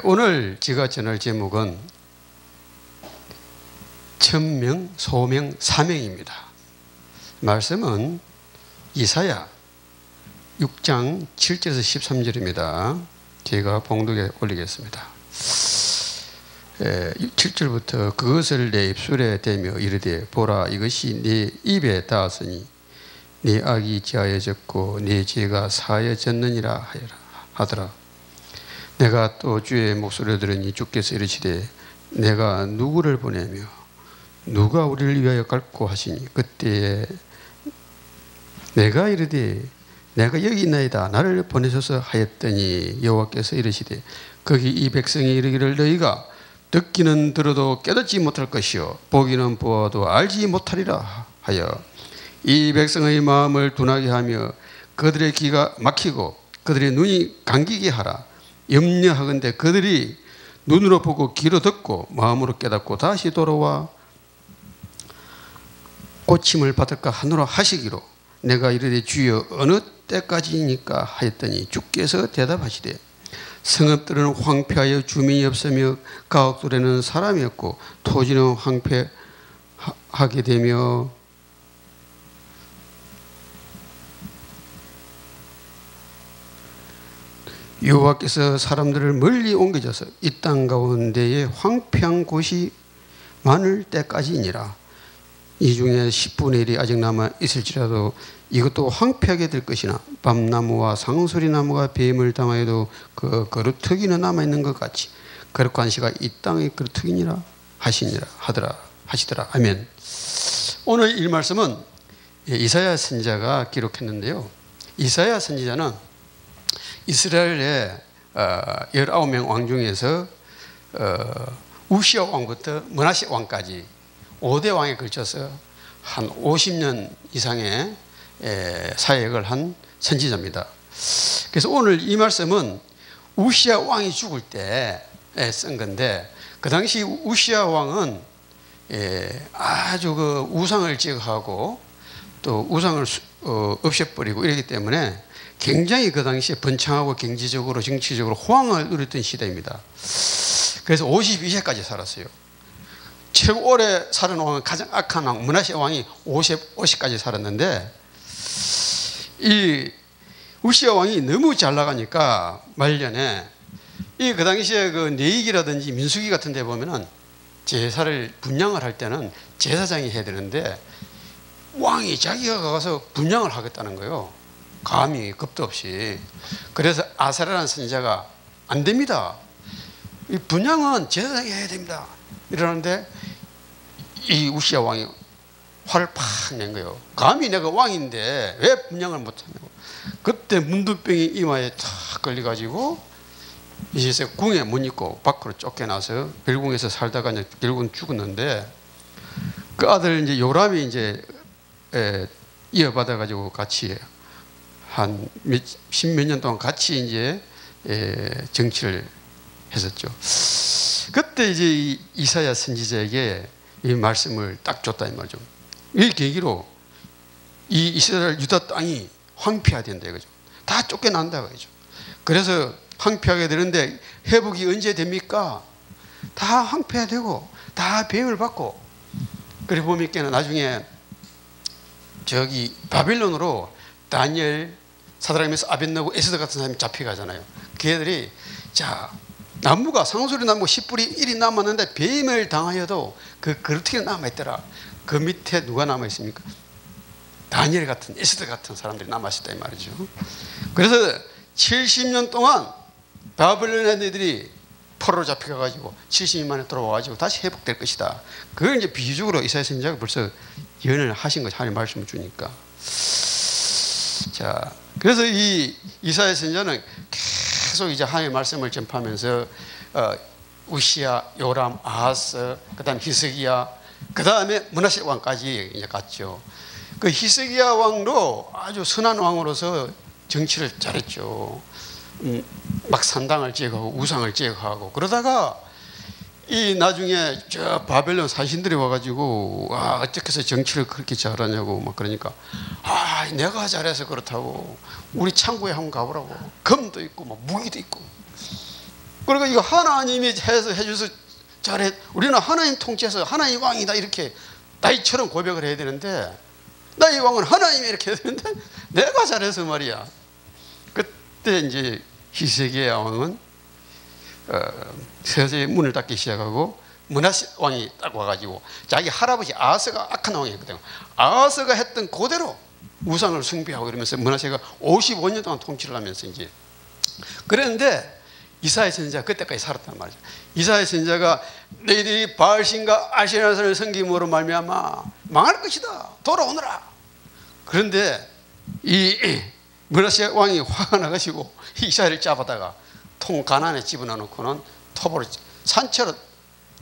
오늘 제가 전할 제목은 천명, 소명, 사명입니다. 말씀은 이사야 6장 7절에서 13절입니다. 제가 봉독에 올리겠습니다. 7절부터 그것을 내 입술에 대며 이르되 보라 이것이 네 입에 닿았으니 네 악이 지하여졌고 네 죄가 사하여졌느니라 하더라. 내가 또 주의 목소리를 들으니 주께서 이르시되 내가 누구를 보내며 누가 우리를 위하여 갈고 하시니 그때에 내가 이르되 내가 여기 있나이다 나를 보내소서 하였더니 여호와께서 이르시되 거기 이 백성이 이르기를 너희가 듣기는 들어도 깨닫지 못할 것이요 보기는 보아도 알지 못하리라 하여 이 백성의 마음을 둔하게 하며 그들의 귀가 막히고 그들의 눈이 감기게 하라. 염려하건대 그들이 눈으로 보고 귀로 듣고 마음으로 깨닫고 다시 돌아와 고침을 받을까 하노라 하시기로 내가 이르되 주여 어느 때까지니까 하였더니 주께서 대답하시되 성읍들은 황폐하여 주민이 없으며 가옥들에는 사람이 없고 토지는 황폐하게 되며 여호와께서 사람들을 멀리 옮겨져서 이 땅 가운데에 황폐한 곳이 많을 때까지니라. 이 중에 10분의 1이 아직 남아 있을지라도 이것도 황폐하게 될 것이나 밤나무와 상소리나무가 뱀을 당하여도 그 거루터기는 남아있는 것 같이 거룩한 시가 이 땅의 거루터기니라 하시더라. 아멘. 오늘 이 말씀은 이사야 선지자가 기록했는데요. 이사야 선지자는 이스라엘의 19명 왕 중에서 우시아 왕부터 므낫세 왕까지 5대 왕에 걸쳐서 한 50년 이상의 사역을 한 선지자입니다. 그래서 오늘 이 말씀은 우시아 왕이 죽을 때 쓴 건데 그 당시 우시아 왕은 아주 그 우상을 제거하고 또 우상을 없애버리고 이러기 때문에 굉장히 그 당시에 번창하고 경제적으로 정치적으로 호황을 누렸던 시대입니다. 그래서 52세까지 살았어요. 최고 오래 사는 왕은 가장 악한 왕 므낫세 왕이 50까지 살았는데 이 우시아 왕이 너무 잘 나가니까 말년에 이 그 당시에 그 레위기라든지 민수기 같은 데 보면은 제사를 분양을 할 때는 제사장이 해야 되는데 왕이 자기가 가서 분양을 하겠다는 거예요. 감히 겁도 없이. 그래서 아사랴라는 선지자가 안 됩니다. 이 분양은 제사장이 해야 됩니다. 이러는데 이 우시아 왕이 화를 팍 낸 거예요. 감히 내가 왕인데 왜 분양을 못하냐고. 그때 문둥병이 이마에 탁 걸려가지고 이제 궁에 못 있고 밖으로 쫓겨나서 별궁에서 살다가 이제 결국은 죽었는데 그 아들 이제 요람이 이제 이어받아가지고 같이 한 십몇 년 동안 같이 이제 정치를 했었죠. 그때 이제 이사야 선지자에게 이 말씀을 딱 줬다 이 말이죠. 이 계기로 이 이스라엘 유다 땅이 황폐화된다 이거죠. 다 쫓겨난다 이거죠. 그래서 황폐하게 되는데 회복이 언제 됩니까? 다 황폐화되고 다 배임을 받고 그래 보니까 나중에 저기 바빌론으로 다니엘, 사드락, 메삭, 아벳느고, 에스더 같은 사람이 잡혀가잖아요. 걔들이 자 나무가 상소리 나무 10분의 1이 남았는데 뱀을 당하여도 그 거루터기가 남아있더라. 그 밑에 누가 남아있습니까? 다니엘 같은 에스더 같은 사람들이 남아있다 이 말이죠. 그래서 70년 동안 바벨론 애들이 포로로 잡혀가지고 70년 만에 돌아와가지고 다시 회복될 것이다. 그걸 이제 비유적으로 이사야 선지자가 벌써 예언을 하신 거죠. 하나님 말씀을 주니까. 자, 그래서 이 이사야 선지자는 계속 이제 하나님의 말씀을 전파하면서 우시아, 요람, 아하스, 그다음 히스기야, 그다음에 므낫세 왕까지 이제 갔죠. 그 히스기야 왕도 아주 선한 왕으로서 정치를 잘했죠. 막 산당을 제거하고 우상을 제거하고 그러다가 이 나중에 저 바벨론 사신들이 와가지고 어떻게 해서 정치를 그렇게 잘하냐고 막 그러니까 내가 잘해서 그렇다고 우리 창고에 한번 가보라고. 금도 있고 뭐 무기도 있고 그리고 이거 하나님이 해서 해줘서 잘해. 우리는 하나님 통치해서 하나님 왕이다 이렇게 나이처럼 고백을 해야 되는데, 나의 왕은 하나님이 이렇게 해야 되는데 내가 잘해서 말이야. 그때 이제 히스기야 왕은 서서히 문을 닫기 시작하고, 므낫세 왕이 딱 와가지고 자기 할아버지 아하스가 악한 왕이었거든요. 아하스가 했던 그대로 우상을 숭배하고 이러면서 므낫세가 55년 동안 통치를 하면서 이제 그랬는데, 이사야 선지자가 그때까지 살았단 말이죠. 이사야 선지자가 너희들이 바알신과 아세라를 섬김으로 말미암아 망할 것이다, 돌아오너라. 그런데 이 므낫세 왕이 화가 나가지고 이사야를 잡아다가 통 가난에 집어넣어 놓고는 톱으로 산채로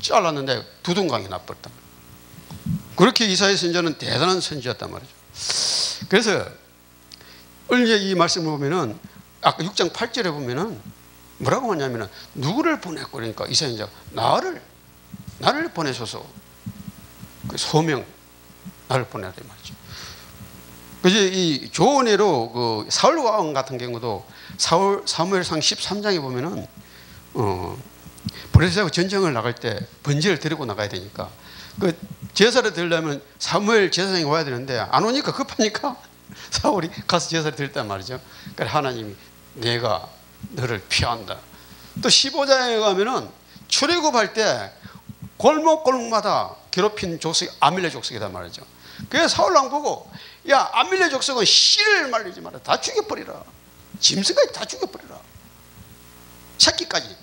잘랐는데 두둥강이 나버렸단 말이에요. 그렇게 이사야 선지자는 대단한 선지였단 말이죠. 그래서 오늘 이 말씀을 보면은 아까 6장 8절에 보면은 뭐라고 하냐면은 누구를 보냈고, 그러니까 이사야 선지자가 나를 보내소서, 그 소명 나를 보내라 이 말이죠. 그래서 이 조언회로 그 사울 왕 같은 경우도 사무엘상 13장에 보면은 브레스하고 전쟁을 나갈 때 번제를 드리고 나가야 되니까 그 제사를 드리려면 사무엘 제사장이 와야 되는데 안 오니까 급하니까 사울이 가서 제사를 드렸단 말이죠. 그러니까 하나님이 내가 너를 피한다. 또 15장에 가면은 출애굽할 때 골목골목마다 괴롭힌 족속이 아밀레 족속이단 말이죠. 그래서 사울왕 보고, 야, 아밀레 족속은 씨를 말리지 마라, 다 죽여버리라, 짐승까지 다 죽여버리라, 새끼까지.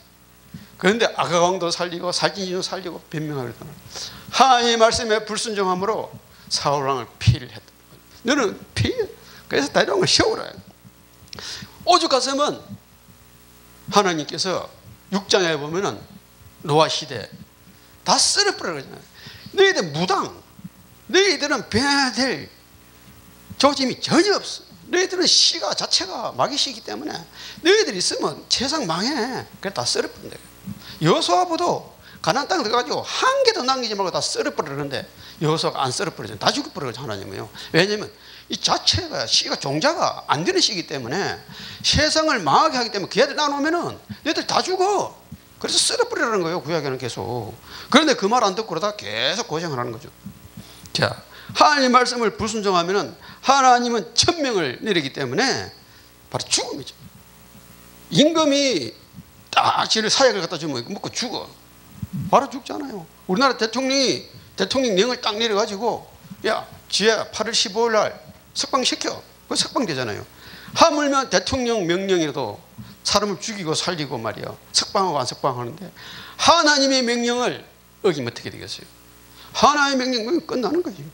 그런데 아가왕도 살리고 살찐이도 살리고 변명하고 그랬단 말이야. 하나님의 말씀에 불순종함으로 사울왕을 피를 했다. 너는 피, 그래서 다리왕을 세우라. 오죽 같으면 하나님께서 6장에 보면은 노아 시대 다 썰어버려 그러잖아요. 너희들 무당, 너희들은 변해야 될 조짐이 전혀 없어. 너희들은 씨가 자체가 마귀씨이기 때문에 너희들이 있으면 세상 망해. 그래 다 썰어버린다. 여호수아보도 가나안 땅 들어가지고 한 개도 남기지 말고 다 썰어버리는데 여호수아가 안 썰어버리잖아요. 다 죽여버리죠 하나님은요. 왜냐하면 이 자체가 씨가 종자가 안 되는 씨이기 때문에 세상을 망하게 하기 때문에 걔들 나누면은 얘들 다 죽어. 그래서 썰어버리라는 거예요, 구약에는 계속. 그런데 그 말 안 듣고 그러다 계속 고생을 하는 거죠. 자, 하나님 말씀을 불순종하면은 하나님은 천명을 내리기 때문에 바로 죽음이죠. 임금이 딱 지를 사약을 갖다 주면 먹고 죽어. 바로 죽잖아요. 우리나라 대통령령을 딱 내려가지고, 야, 지혜야 8월 15일 날 석방시켜. 그 석방되잖아요. 하물며 대통령 명령이라도 사람을 죽이고 살리고 말이야, 석방하고 안 석방하는데 하나님의 명령을 어기면 어떻게 되겠어요? 하나님의 명령은 끝나는 거지.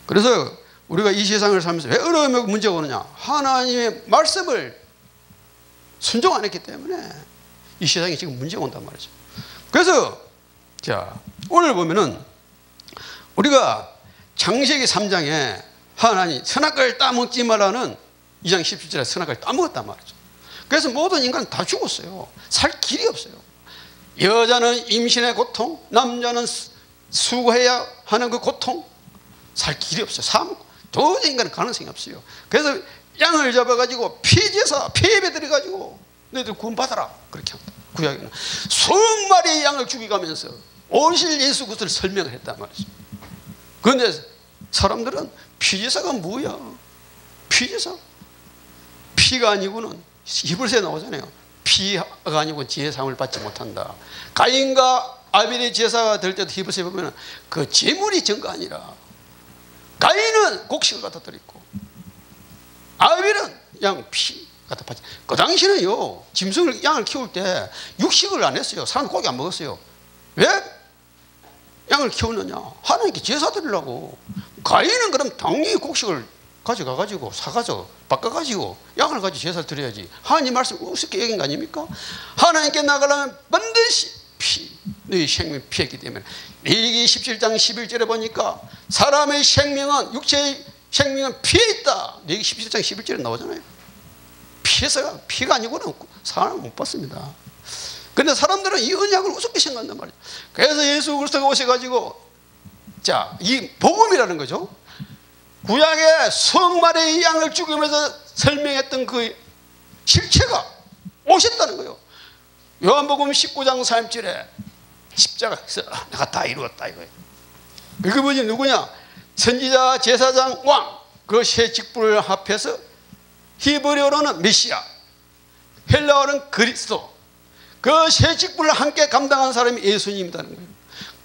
그래서 우리가 이 세상을 살면서 왜 어려움이 문제가 오느냐? 하나님의 말씀을 순종 안 했기 때문에 이 세상에 지금 문제가 온단 말이죠. 그래서 자, 오늘 보면은 우리가 창세기 3장에 하나님 선악과를 따먹지 말라는 2장 17절에 선악과를 따먹었단 말이죠. 그래서 모든 인간 다 죽었어요. 살 길이 없어요. 여자는 임신의 고통, 남자는 수고해야 하는 그 고통, 살 길이 없어요. 도저히 인간은 가능성이 없어요. 그래서 양을 잡아가지고 피제사, 피입에 들어가지고 너희들 구원받아라, 그렇게 합니다. 구약에는 수억 마리의 양을 죽여가면서 오실 예수 그리스도를 설명을 했단 말이죠. 그런데 사람들은 피제사가 뭐야? 피제사? 피가 아니고는 히브리서에 나오잖아요. 피가 아니고는 제사함을 받지 못한다. 가인과 아벨의 제사가 될 때도 히브리서에 보면 그 제물이 전가 아니라 가인은 곡식을 갖다 드렸고 아벨은 양 피 갖다 받지. 그 당시는요, 짐승을 양을 키울 때 육식을 안 했어요. 사람들 고기 안 먹었어요. 왜 양을 키웠느냐? 하나님께 제사 드리려고. 가인은 그럼 당연히 곡식을 가져가가지고 사가지고 바꿔가지고 양을 가지고 제사를 드려야지. 하나님 말씀 우습게 얘기한 거 아닙니까? 하나님께 나가려면 반드시 너희 생명 피했기 때문에. 레위기 17장 11절에 보니까 사람의 생명은, 육체의 생명은 피에 있다. 레위기 17장 11절에 나오잖아요. 피가 아니고는 사람을 못 받습니다. 그런데 사람들은 이 언약을 우습게 생각한단 말이에요. 그래서 예수 그리스도가 오셔가지고, 자, 이 복음이라는 거죠. 구약의 성말의 양을 죽이면서 설명했던 그 실체가 오셨다는 거예요. 요한복음 19장 3절에 십자가에서 내가 다 이루었다 이거예요. 그분이 누구냐? 선지자, 제사장, 왕, 그 세 직분을 합해서 히브리어로는 메시아, 헬라어는 그리스도, 그 세 직분을 함께 감당한 사람이 예수님이라는 거예요.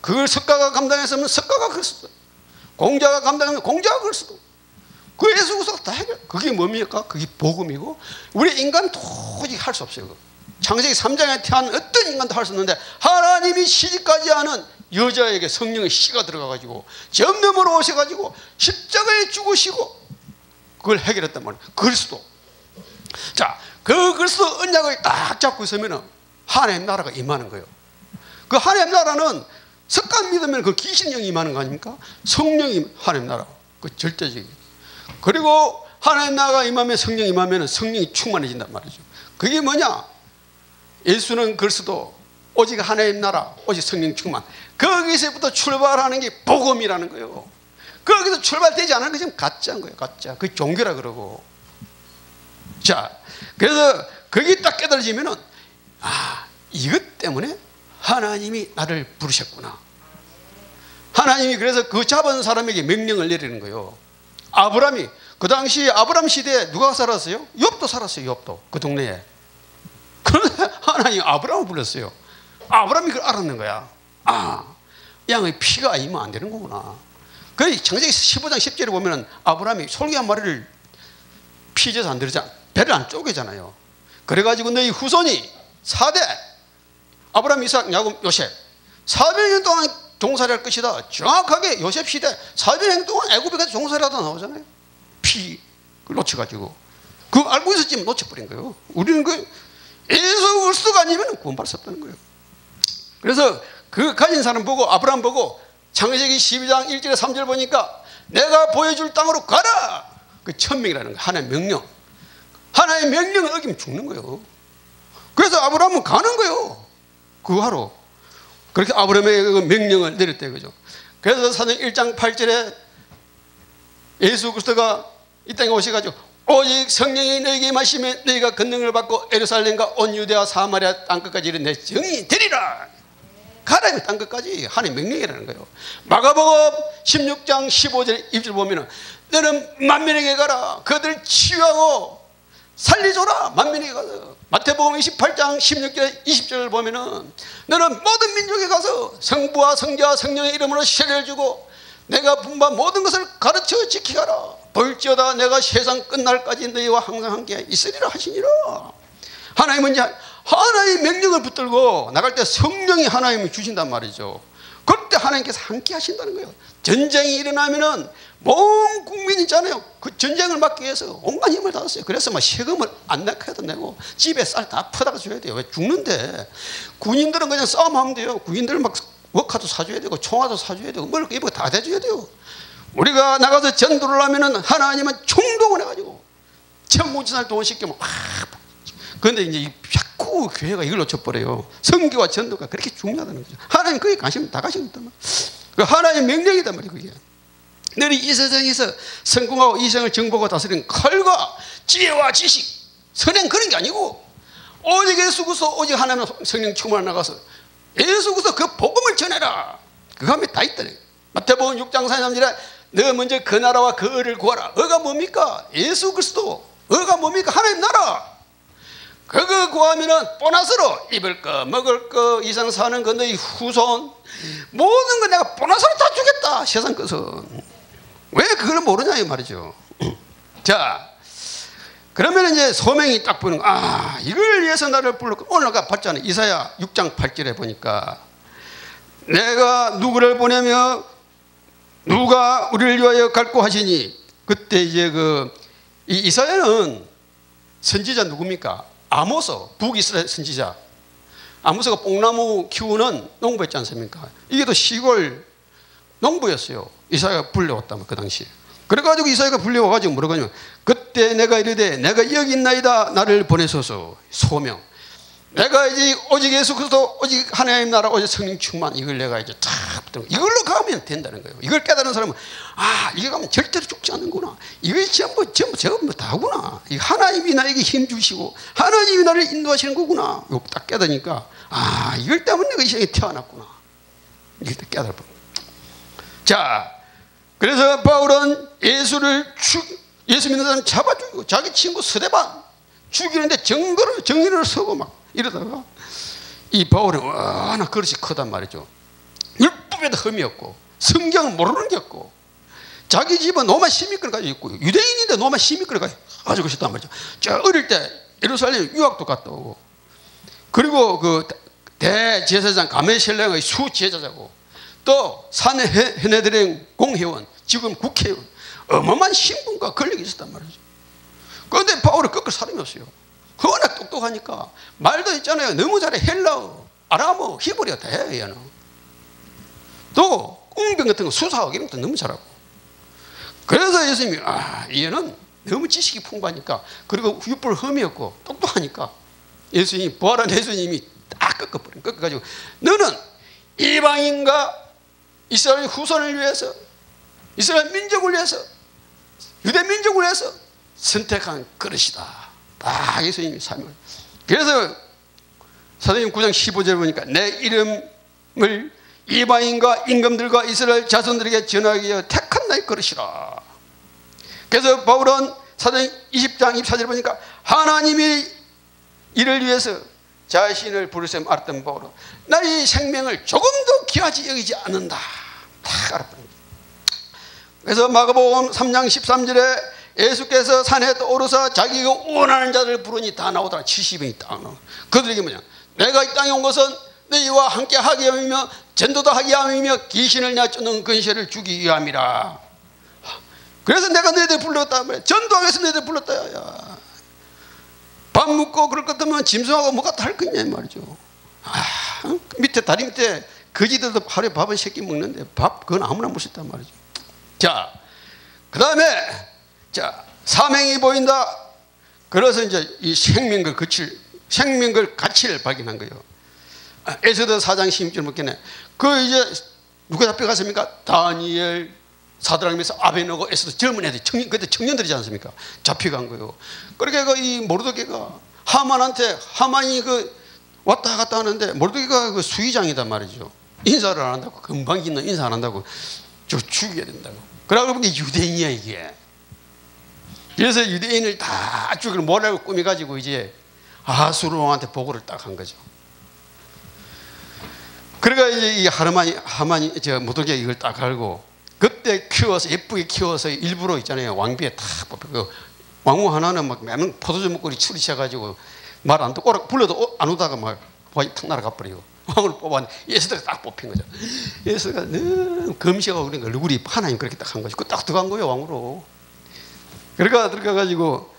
그걸 석가가 감당했으면 석가가 그리스도, 공자가 감당하면 공자가 그리스도, 그 예수 그리스도가 다 해결. 그게 뭡니까? 그게 복음이고, 우리 인간 도저히 할 수 없어요. 창세기 3장에 태어난 어떤 인간도 할 수 없는데, 하나님이 시집까지 하는 여자에게 성령의 씨가 들어가가지고 점점으로 오셔가지고 십자가에 죽으시고 그걸 해결했단 말이에요. 그리스도. 자, 그 그리스도 언약을 딱 잡고 있으면 하나님 나라가 임하는 거예요. 그 하나님 나라는 석가 믿으면 그 귀신령이 임하는 거 아닙니까? 성령이 하나님 나라, 그 절대적인. 그리고 하나님 나라가 임하면, 성령이 임하면 성령이 충만해진단 말이죠. 그게 뭐냐? 예수는 그리스도, 오직 하나님 나라, 오직 성령 충만. 거기서부터 출발하는 게 복음이라는 거예요. 거기서 출발되지 않은 게 지금 가짜인 거예요. 가짜. 그 종교라 그러고. 자, 그래서 거기 딱 깨달아지면은, 아, 이것 때문에 하나님이 나를 부르셨구나. 하나님이 그래서 그 잡은 사람에게 명령을 내리는 거예요. 아브라함이, 그 당시 아브라함 시대에 누가 살았어요? 욥도 살았어요. 욥도. 그 동네에. 그런데 하나님이 아브라함을 불렀어요. 아브라함이 그걸 알았는 거야. 아, 양의 피가 아니면 안 되는 거구나. 그 창세기 15장 10절에 보면은 아브라함이 솔개 한 마리를 피져서 안 들잖아. 배를 안 쪼개잖아요. 그래가지고 너희 후손이 4대 아브라함, 이삭, 야곱, 요셉 400년 동안 종살이 할 것이다. 정확하게 요셉 시대 400년 동안 애굽에 가서 종살이 하다 나오잖아요. 피 놓쳐가지고. 그거 알고 있었지만 놓쳐버린 거예요. 우리는 그 예수 그리스도가 아니면 구원받을 수 없다는 거예요. 그래서 그 가진 사람 보고, 아브라함 보고 창세기 12장 1절에 3절 보니까 내가 보여줄 땅으로 가라. 그 천명이라는 거, 하나의 명령. 하나의 명령을 어기면 죽는 거예요. 그래서 아브라함은 가는 거예요. 그거 하러. 그렇게 아브라함에게 그 명령을 내렸대, 그죠. 그래서 사도행 1장 8절에 예수 그리스도가 이 땅에 오셔가지고 오직 성령이 너에게 임하시면 너희가 권능을 받고 예루살렘과 온 유대와 사마리아 땅끝까지 이르러 내 증인이 되리라. 가라, 이 땅끝까지. 하나님의 명령이라는 거예요. 마가복음 16장 15절 20절 보면은 너는 만민에게 가라. 그들 치유하고 살리줘라. 만민에게 가서. 마태복음 28장 16절 20절을 보면은 너는 모든 민족에 가서 성부와 성자와 성령의 이름으로 세례를 주고 내가 분부한 모든 것을 가르쳐 지키가라. 볼지어다 내가 세상 끝날까지 너희와 항상 함께 있으리라 하시니라. 하나님은 이제 하나님의 명령을 붙들고 나갈 때 성령이 하나님을 주신단 말이죠. 그때 하나님께서 함께 하신다는 거예요. 전쟁이 일어나면은 온 국민 있잖아요. 그 전쟁을 막기 위해서 온갖 힘을 다했어요. 그래서 막 세금을 안 내도 내고 집에 쌀 다 퍼다가 줘야 돼요. 왜? 죽는데. 군인들은 그냥 싸움하면 돼요. 군인들은 막 워카도 사줘야 되고 총화도 사줘야 되고 뭘 이거 다 대줘야 돼요. 우리가 나가서 전도를 하면은 하나님은 총동을 해가지고 천문천사를 동원시키면 막. 그런데 이제 자꾸 교회가 이걸 놓쳐버려요. 선교와 전도가 그렇게 중요하다는 거죠. 하나님 거기에 관심 다 가시고 있단 말이에요. 그 하나님의 명령이단 말이에요. 그게. 너희 이 세상에서 성공하고 이 세상을 정복하고 다스리는 칼과 지혜와 지식, 선행 그런 게 아니고 오직 예수 그리스도, 오직 하나님의 성령 충만을 나가서 예수 그리스도 그 복음을 전해라. 그거 하면 다 있다. 마태복음 6장 43절에 너 먼저 그 나라와 그 의를 구하라. 의가 뭡니까? 예수 그리스도. 의가 뭡니까? 하나님 나라. 그거 구하면은 보너스로 입을 거 먹을 거 이상 사는 거 너희 후손 모든 거 내가 보너스로 다 주겠다. 세상 것은. 왜 그걸 모르냐 이 말이죠. 자, 그러면 이제 소명이 딱 보이는 거. 아, 이걸 위해서 나를 불렀고 오늘 아까 봤잖아요. 이사야 6장 8절에 보니까 내가 누구를 보내며 누가 우리를 위하여 갈고 하시니. 그때 이제 이 이사야는 선지자 누굽니까? 아모스, 북이스라엘 선지자. 아모스가 뽕나무 키우는 농부였지 않습니까? 이게 또 시골 농부였어요. 이사야가 불려왔다면 그 당시에. 그래가지고 이사야가 불려와가지고 뭐라고 하냐면 그때 내가 이르되 내가 여기 있나이다 나를 보내소서. 소명. 내가 이제 오직 예수 그리스도 오직 하나님 나라 오직 성령 충만 이걸 내가 이제 탁 붙들고 이걸로 가면 된다는 거예요. 이걸 깨달은 사람은 이게 가면 절대로 죽지 않는구나. 이게 전부 다구나. 하나님이 나에게 힘 주시고 하나님이 나를 인도하시는 거구나. 이거 딱 깨닫으니까 이걸 때문에 내가 이 세상에 태어났구나. 이걸 딱 깨달아 버린 거예요. 자, 그래서 바울은 예수 믿는 사람 잡아 죽이고 자기 친구 스데반 죽이는데 정의를 서고 막 이러다가 이 바울은 워낙 그릇이 크단 말이죠. 율법에도 흠이 없고 성경은 모르는 게 없고 자기 집은 로마 시민권을 가지고 있고 유대인인데 로마 시민권을 가지고 있었단 말이죠. 저 어릴 때 예루살렘 유학도 갔다 오고 그리고 그 대제사장 가메셀랭의 수제자자고 또 산헤드린 공회원 지금 국회의원 어마어마한 신분과 권력이 있었단 말이죠. 그런데 바울은 꺾을 사람이 없어요. 워낙 똑똑하니까 말도 있잖아요. 너무 잘해. 헬라어, 아람어, 히브리어 다 해. 얘는 또 웅변 같은 거 수사하고 이런 것도 너무 잘하고. 그래서 예수님이 얘는 너무 지식이 풍부하니까 그리고 율법을 흠이 없고 똑똑하니까 예수님이 부활한 예수님이 딱 꺾어가지고 너는 이방인과 이스라엘 후손을 위해서 이스라엘 민족을 위해서 유대 민족을 위해서 선택한 그릇이다. 딱 예수님이 사명을. 그래서 사도행전 9장 15절 보니까 내 이름을 이방인과 임금들과 이스라엘 자손들에게 전하기 위해 택한 나의 그릇이라. 그래서 바울은 사도행전 20장 24절 보니까 하나님이 이를 위해서 자신을 부르셈 알았던 바울은 나의 생명을 조금도 귀하지 여기지 않는다. 딱 알았던 거죠. 그래서 마가복음 3장 13절에 예수께서 산에 오르사 자기가 원하는 자를 부르니 다 나오더라. 70명이 딱 나와. 그들에게 뭐냐? 내가 이 땅에 온 것은 너희와 함께 하게 함이며 전도도 하게 함이며 귀신을 내쫓는 근세를 주기 위함이라. 그래서 내가 너희들 불렀다. 전도하기 위해서 너희들 불렀다. 야. 밥 먹고 그럴 것 같으면 짐승하고 뭐가 할 거냐 말이죠. 밑에 다리 밑에 거지들도 하루에 밥은 3끼 먹는데 밥 그건 아무나 못 썼단 말이죠. 자, 그 다음에 자, 사명이 보인다. 그래서 이제 이 생명걸 가치를 발견한 거예요. 에스더 4장 16절 먹겠네. 그 이제 누가 잡혀갔습니까? 다니엘, 사드락, 메삭, 아베느고, 에스더 젊은 애들, 그때 청년들이지 않습니까? 잡혀간 거예요. 그러니까 이 모르드게가 하만이 그 왔다 갔다 하는데 모르드게가 그 수의장이단 말이죠. 인사를 안 한다고, 금방 있는 인사 안 한다고 저 죽여야 된다고. 그러고 보니 유대인이야 이게. 그래서 유대인을 다 죽이고 뭐라고 꾸며가지고 이제 아수르 왕한테 보고를 딱 한 거죠. 그러니까 이제 이 하만이 모르드게 이걸 딱 알고 그때 키워서 예쁘게 키워서 일부러 있잖아요. 왕비에 탁 뽑히고 왕후 하나는 막 매번 포도주 먹거리 추리셔가지고 말 안 듣고 오라 불러도 안 오다가 막 탁 날아가 버리고 왕을 뽑았는데 예수가 딱 뽑힌 거죠. 예수가 너무 검시하고 그러니까 얼굴이 하나님 그렇게 딱 한 거죠. 그 딱 들어간 거예요 왕으로. 그러니까 들어가가지고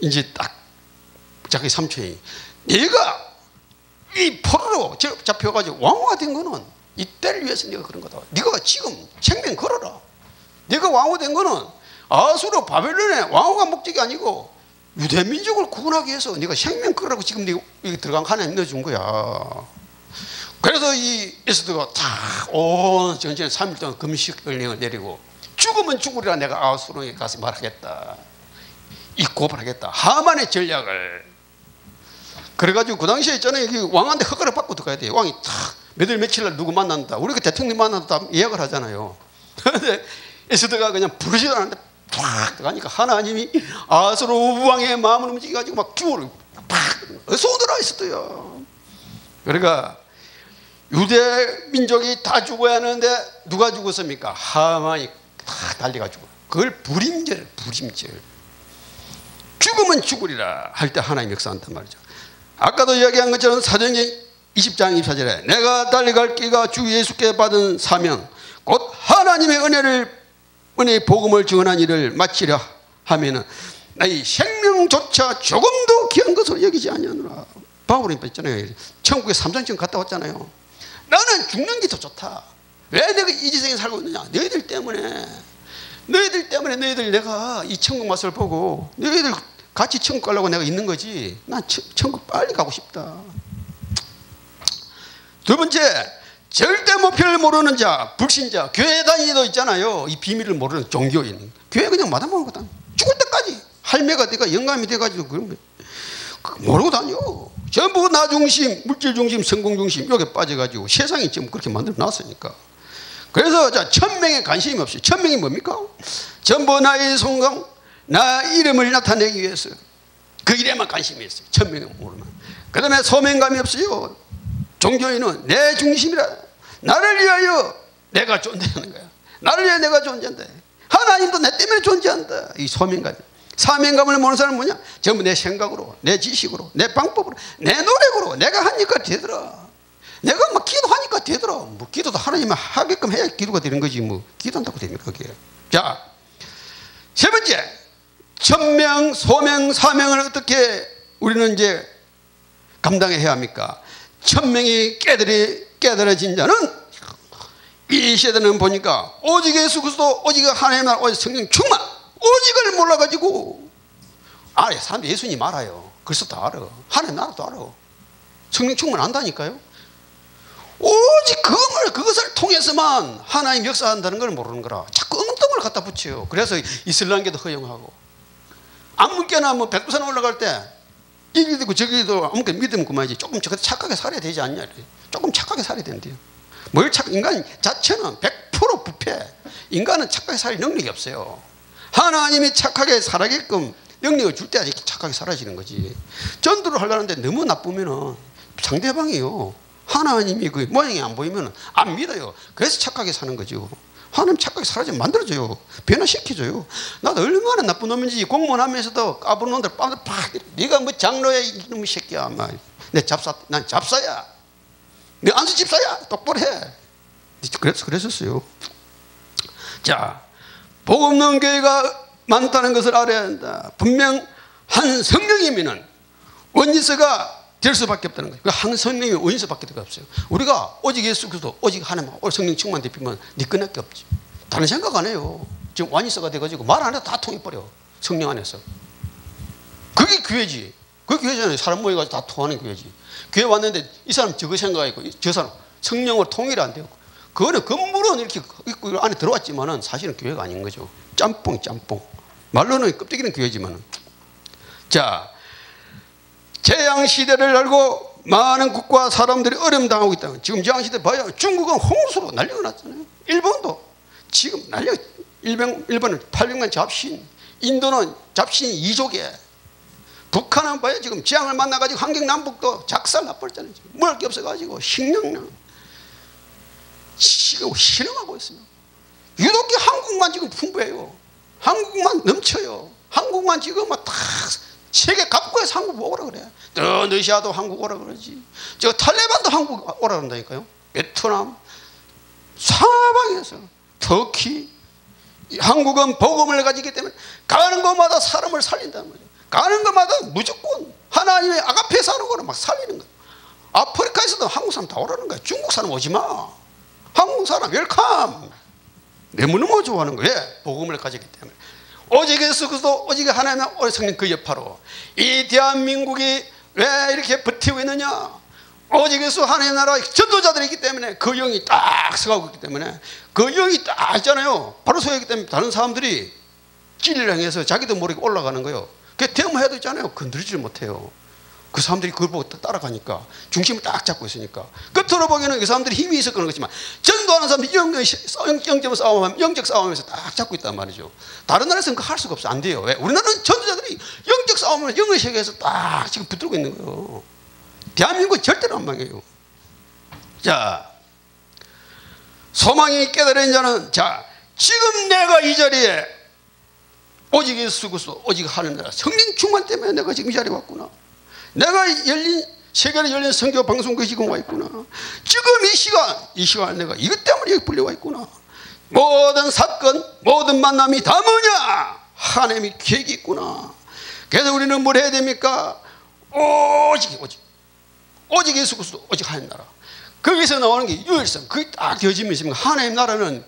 이제 딱 자기 삼촌이 네가 이 포로로 잡혀가지고 왕후가 된 거는 이때를 위해서 네가 그런 거다. 네가 지금 생명 걸어라. 네가 왕후 된 거는 아수르 바벨론의 왕후가 목적이 아니고 유대 민족을 구원하기 위해서 네가 생명 걸으라고 지금 네가 들어간 하나님 넣어준 거야. 그래서 이 에스더가 다 온 전쟁에 3일 동안 금식령을 내리고 죽으면 죽으리라 내가 아수르에 가서 말하겠다. 이 고발하겠다. 하만의 전략을. 그래가지고 그 당시에 있잖아요. 왕한테 허가를 받고 들어가야 돼요. 왕이 탁 몇월 며칠 날 누구 만난다. 우리가 대통령 만난다 예약을 하잖아요. 그런데 에스더가 그냥 부르지도 않는데 팍 들어가니까 하나님이 아수르 왕의 마음을 움직여가지고 막 죽어를 팍 어서 오더라 에스더야. 그러니까 유대 민족이 다 죽어야 하는데 누가 죽었습니까? 하만이 다 달려가지고 그걸 불임절. 죽으면 죽으리라 할 때 하나님 역사한단 말이죠. 아까도 이야기한 것처럼 사도행전 20장 24절에 내가 달려갈 길과 주 예수께 받은 사명 곧 하나님의 은혜의 복음을 증언한 일을 마치려 하면은 나의 생명조차 조금도 귀한 것으로 여기지 아니하노라. 바울이 있잖아요. 천국에 3장쯤 갔다 왔잖아요. 나는 죽는 게 더 좋다. 왜 내가 이 지상에 살고 있느냐? 너희들 때문에 너희들 내가 이 천국 맛을 보고 너희들 같이 천국 가려고 내가 있는 거지. 난 천국 빨리 가고 싶다. 두 번째, 절대 목표를 모르는 자, 불신자, 교회 다니도 있잖아요. 이 비밀을 모르는 종교인. 교회 그냥 마다먹는 거다. 죽을 때까지 할매가 돼가 영감이 돼가지고 그런 모르고 다녀. 전부 나 중심, 물질 중심, 성공 중심 여기 빠져가지고 세상이 지금 그렇게 만들어 놨으니까. 그래서 자, 천명에 관심이 없어요. 천명이 뭡니까? 전부 나의 성공, 나 이름을 나타내기 위해서 그 일에만 관심이 있어요. 천명이 모르면. 그 다음에 소명감이 없어요. 종교인은 내 중심이라, 나를 위하여 내가 존재하는 거야. 나를 위하여 내가 존재한다. 하나님도 내 때문에 존재한다. 이 소명감. 사명감을 모르는 사람은 뭐냐? 전부 내 생각으로, 내 지식으로, 내 방법으로, 내 노력으로 내가 하니까 되더라. 내가 막 기도하니까 되더라. 뭐 기도도 하나님이 하게끔 해야 기도가 되는 거지. 뭐 기도한다고 됩니까 그게? 자, 세 번째, 천명, 소명, 사명을 어떻게 우리는 이제 감당해야 합니까? 천명이 깨달아진 자는 이 시대는 보니까 오직 예수 그리스도, 오직 하나님 나라, 오직 성령 충만, 오직을 몰라가지고 알아요. 사람들이 예수님 알아요. 그리스도 다 알아. 하나님 나라도 알아. 성령 충만 안다니까요. 오직 그것을 통해서만 하나님 역사한다는 걸 모르는 거라. 자꾸 엉뚱을 갖다 붙여요. 그래서 이슬람교도 허용하고, 아무개나 뭐 백두산 올라갈 때 이기도 저기도 아무개 믿으면 그만이지. 조금 착하게 살아야 되지 않냐. 조금 착하게 살아야 된대요. 인간 자체는 100% 부패. 인간은 착하게 살 능력이 없어요. 하나님이 착하게 살아게끔 능력을 줄 때야 착하게 살아지는 거지. 전도를 하려는데 너무 나쁘면은 상대방이요, 하나님이 그 모양이 안 보이면 안 믿어요. 그래서 착하게 사는 거죠. 하나님 착하게 살아지면 만들어줘요. 변화시켜줘요. 나도 얼마나 나쁜 놈인지 공무원 하면서도 까부는 놈들 빡 네가 뭐 장로야 이놈의 새끼야. 난 잡사야. 내 안수 집사야. 똑바로 해. 그랬었어요. 자, 복 없는 교회가 많다는 것을 알아야 한다. 분명 한 성령이면은 원리서가 될 수밖에 없다는 거예요. 한 성령이 원리서밖에 없어요. 우리가 오직 예수 그리스도, 오직 하나님, 오직 성령 충만 대피면 네 끝날 게 없지. 다른 생각 안 해요. 지금 원리서가 돼가지고 말 안 해도 다 통해버려. 성령 안에서. 그게 교회지. 그게 교회잖아요. 사람 모여가지고 다 통하는 교회지. 교회 왔는데 이 사람 저거 생각하고 저 사람 성령으로 통일이 안 되고, 그거는 건물은 이렇게 있고 안에 들어왔지만은 사실은 교회가 아닌 거죠. 짬뽕. 말로는 껍데기는 교회지만은. 자, 재앙시대를 알고 많은 국가 사람들이 어려움 당하고 있다. 지금 재앙시대 봐요. 중국은 홍수로 난리가 났잖아요. 일본도 지금 난리가. 일본은 800만 잡신, 인도는 잡신이 2조개, 북한은 봐요. 지금 재앙을 만나가지고 한경남북도 작살 나버렸잖아요. 먹을 게 없어가지고 식량난 지금 실험하고 있어요. 유독히 한국만 지금 풍부해요. 한국만 넘쳐요. 한국만 지금 막 다 세계 각국에서 한국 오라 그래. 러시아도 한국 오라 그러지. 저 탈레반도 한국 오라 그런다니까요. 베트남, 사방에서 터키. 한국은 복음을 가지기 때문에 가는 곳마다 사람을 살린단 말이에요. 가는 곳마다 무조건 하나님의 아가페 사는 거를 막 살리는 거예요. 아프리카에서도 한국 사람 다 오라는 거예요. 중국 사람 오지 마. 한국 사람 웰컴. 너무너무 좋아하는 거예요. 복음을 가지기 때문에. 오직 예수 그리스도, 오직 하나님의 오직 성령 그 여파로 이 대한민국이 왜 이렇게 버티고 있느냐? 오직 예수 하나님의 나라 전도자들이 있기 때문에, 그 영이 딱 서가고 있기 때문에, 그 영이 딱 있잖아요. 바로 서있기 때문에 다른 사람들이 진리를 향해서 자기도 모르게 올라가는 거예요. 그게 대모해도 있잖아요. 건드리지 못해요. 그 사람들이 그걸 보고 따라가니까, 중심을 딱 잡고 있으니까. 끝으로 보기에는 그 사람들이 힘이 있어 그런 거지만, 전도하는 사람들이 영적 싸움하면서 딱 잡고 있단 말이죠. 다른 나라에서는 그거 할 수가 없어. 안 돼요. 왜? 우리나라는 전도자들이 영적 싸움을 영의 세계에서 딱 지금 붙들고 있는 거예요. 대한민국은 절대로 안 망해요. 자, 소망이 깨달은 자는, 자, 지금 내가 이 자리에 오직 예수 그리스도, 오직 하나님 나라 성령 충만 때문에 내가 지금 이 자리에 왔구나. 내가 세계로 열린 선교 방송국에 지금 와 있구나. 지금 이 시간 내가 이것 때문에 여기 불려와 있구나. 모든 사건, 모든 만남이 다 뭐냐? 하나님이 계획이 있구나. 그래서 우리는 뭘 해야 됩니까? 오직 예수 그리스도, 오직 하나님 나라. 거기서 나오는 게 유일성. 그게 딱 되어지면 있습니다. 하나님 나라는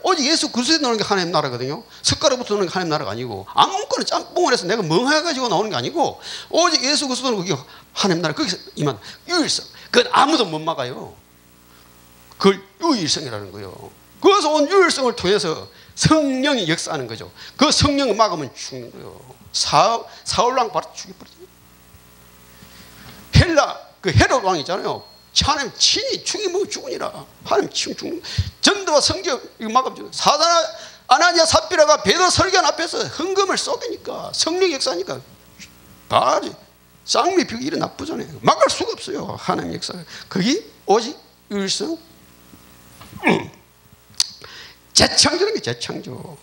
오직 예수 그리스도에 나오는 게 하나님 나라거든요. 숟가락부터 나오는 게 하나님 나라가 아니고, 아무거나 짬뽕을 해서 내가 멍해가지고 나오는 게 아니고, 오직 예수 그리스도는 그게 하나님 나라. 거기서 임한 유일성. 그건 아무도 못 막아요. 그걸 유일성이라는 거예요. 그래서 온 유일성을 통해서 성령이 역사하는 거죠. 그 성령을 막으면 죽는 거예요. 사울왕 바로 죽여버리죠. 그 헤롯 왕이잖아요. 하나님 친히 죽이면 죽으니라. 하나님 친히 죽는. 전도와 성경 이거 막으면 사단 아나니아 삽비라가 베드로 설교한 앞에서 헌금을 쏟으니까 성령 역사니까 바로 쌍미 벽이 일어나 부잖아요. 막을 수가 없어요. 하나님 역사. 그게 오직 유일성. 재창조라는 게 재창조.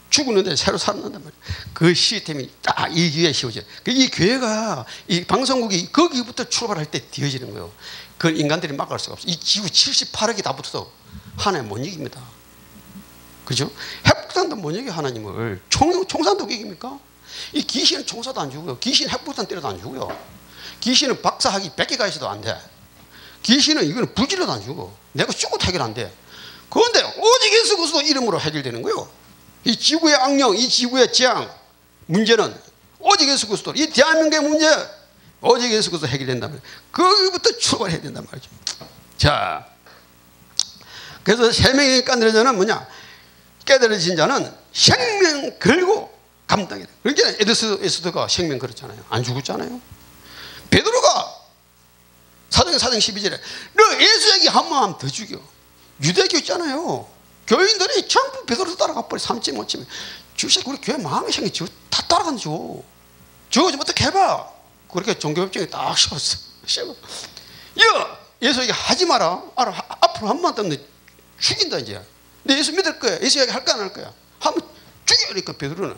죽었는데 새로 살아난단 말이에요. 그 시스템이 딱 이 교회에 씌워져요. 이 교회가, 이 방송국이 거기부터 출발할 때 되어지는 거예요. 그걸 인간들이 막을 수가 없어요. 이 지구 78억이 다 붙어도 하나님 못 이깁니다. 그죠? 핵폭탄도 못 이겨 하나님을. 총산도 이깁니까? 이 귀신은 총사도 안 죽어요. 귀신은 핵폭탄 때려도 안 죽어요. 귀신은 박사학위 100개가 있어도 안 돼. 귀신은 이거는 불질러도 안 죽어. 내가 죽어도 해결 안 돼. 그런데 오직 예수 그리스도 이름으로 해결되는 거예요. 이 지구의 악령, 이 지구의 재앙 문제는 오직 예수 그리스도, 이 대한민국의 문제 오직 예수 그리스도 해결된단 말이에요. 거기부터 출발해야 된단 말이죠. 자, 그래서 생명이 깨달어지는 뭐냐? 깨달어진 자는 생명 걸고 감당해야 돼. 그러니까 에스더가 생명 걸었잖아요. 안 죽었잖아요. 베드로가 사도행 12절에 너 예수 얘기 한 번 하면 더 죽여. 유대교 있잖아요. 교인들이 전부 베드로 따라가 버려. 삼지 못 치면 주식 우리 교회 마음이 생기지 다 따라간 줘. 저거 좀 어떻게 해봐. 그렇게 종교협정이 딱 씌웠어. 야 예수 얘기 하지 마라. 알아. 앞으로 한 번 더 죽인다 이제. 너 예수 믿을 거야. 예수 얘기 할까 안 할 거야. 하면 죽여. 그러니까 베드로는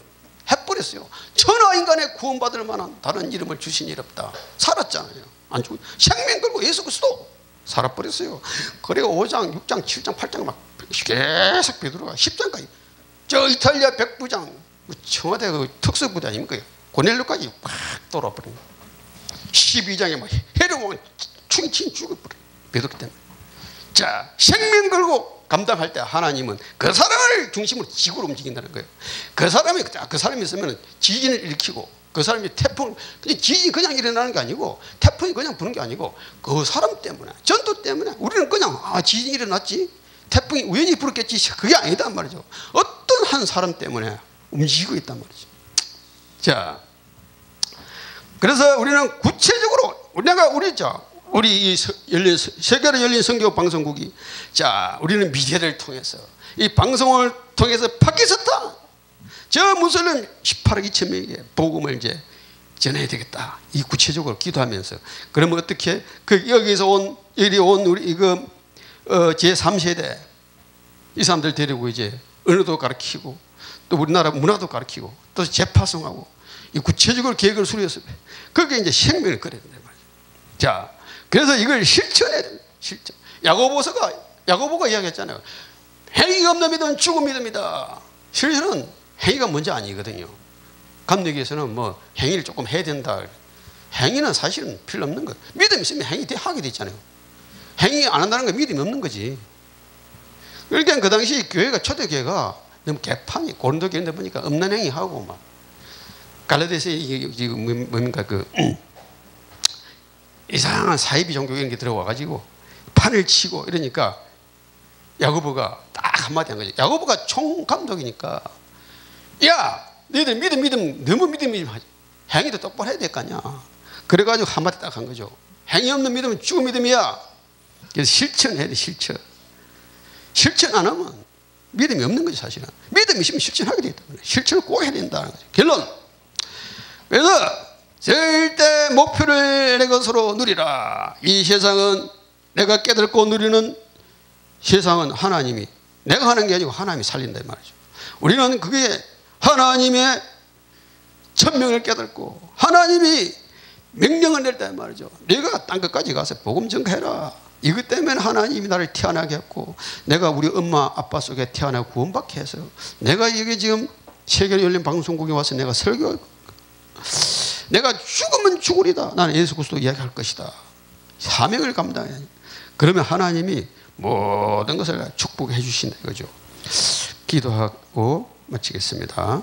해버렸어요. 천하 인간에 구원받을 만한 다른 이름을 주신 일 없다. 살았잖아요. 안 죽어. 생명 걸고 예수 그리스도 살아버렸어요. 그리고 5장, 6장, 7장, 8장 막 계속 베드로가 10장까지 저 이탈리아 백부장 청와대 그 특수부대 아닙니까? 고넬료까지 막 돌아버린 거예요. 12장에 막 헤르몬 충친 죽어버려요. 베드로 때문에. 자, 생명 걸고 감당할 때 하나님은 그 사람을 중심으로 지구로 움직인다는 거예요. 그 사람이 있으면 지진을 일으키고 그 사람이 태풍, 지진이 그냥 일어나는 게 아니고 태풍이 그냥 부는 게 아니고 그 사람 때문에, 전도 때문에 우리는 그냥 지진이 일어났지 태풍이 우연히 불었겠지 그게 아니단 말이죠. 어떤 한 사람 때문에 움직이고 있단 말이죠. 자, 그래서 우리는 구체적으로 우리 세계로 열린 선교 방송국이 자 우리는 미디어를 통해서 이 방송을 통해서 밖에서다 저 무슬림 18억 2천 명에게 복음을 이제 전해야 되겠다. 이 구체적으로 기도하면서 그러면 어떻게 여기서 우리 이거 제 3세대 이 사람들 데리고 이제 언어도 가르치고 또 우리나라 문화도 가르치고 또 재파송하고 이 구체적으로 계획을 수립해서 그게 이제 생명을 끌어야 된단 말이에요. 자, 그래서 이걸 실천해야 됩니다. 실천. 야고보가 이야기했잖아요. 행위가 없는 믿음은 죽은 믿음이다. 실제는 행위가 뭔지 아니거든요. 감리교에서는 뭐 행위를 조금 해야 된다. 행위는 사실은 필요 없는 거예요. 믿음이 있으면 행위 하게 돼 있잖아요. 행위 안 한다는 건 믿음이 없는 거지. 그러니까 그 당시 교회가 초대교회가 너무 개판이 고린도 교회인데 보니까 없는 행위하고 막 갈라디아서 이게 뭡니까 이상한 사이비 종교 이런 게 들어와가지고 판을 치고 이러니까 야고보가 딱 한마디 한 거죠. 야고보가 총감독이니까 야 너희들 믿음 너무 믿음이 행위도 똑바로 해야 될 거 아니야. 그래가지고 한마디 딱 한 거죠. 행위 없는 믿음은 죽은 믿음이야. 그래서 실천해야 돼. 실천 안 하면 믿음이 없는 거죠. 사실은 믿음이 있으면 실천하게 되기 때문에 실천을 꼭 해야 된다는 거죠. 결론. 그래서 절대 목표를 내 것으로 누리라. 이 세상은 내가 깨닫고 누리는 세상은 하나님이 내가 하는 게 아니고 하나님이 살린다 이 말이죠. 우리는 그게 하나님의 천명을 깨닫고 하나님이 명령을 낼다 이 말이죠. 내가 땅 끝까지 가서 복음 전가해라. 이것 때문에 하나님이 나를 태어나게 했고 내가 우리 엄마 아빠 속에 태어나 구원받게 해서 내가 이게 지금 세계로 열린 방송국에 와서 내가 설교 내가 죽으면 죽으리다. 나는 예수 그리스도 이야기할 것이다. 사명을 감당해야 돼. 그러면 하나님이 모든 것을 축복해 주신다 이거죠. 기도하고 마치겠습니다.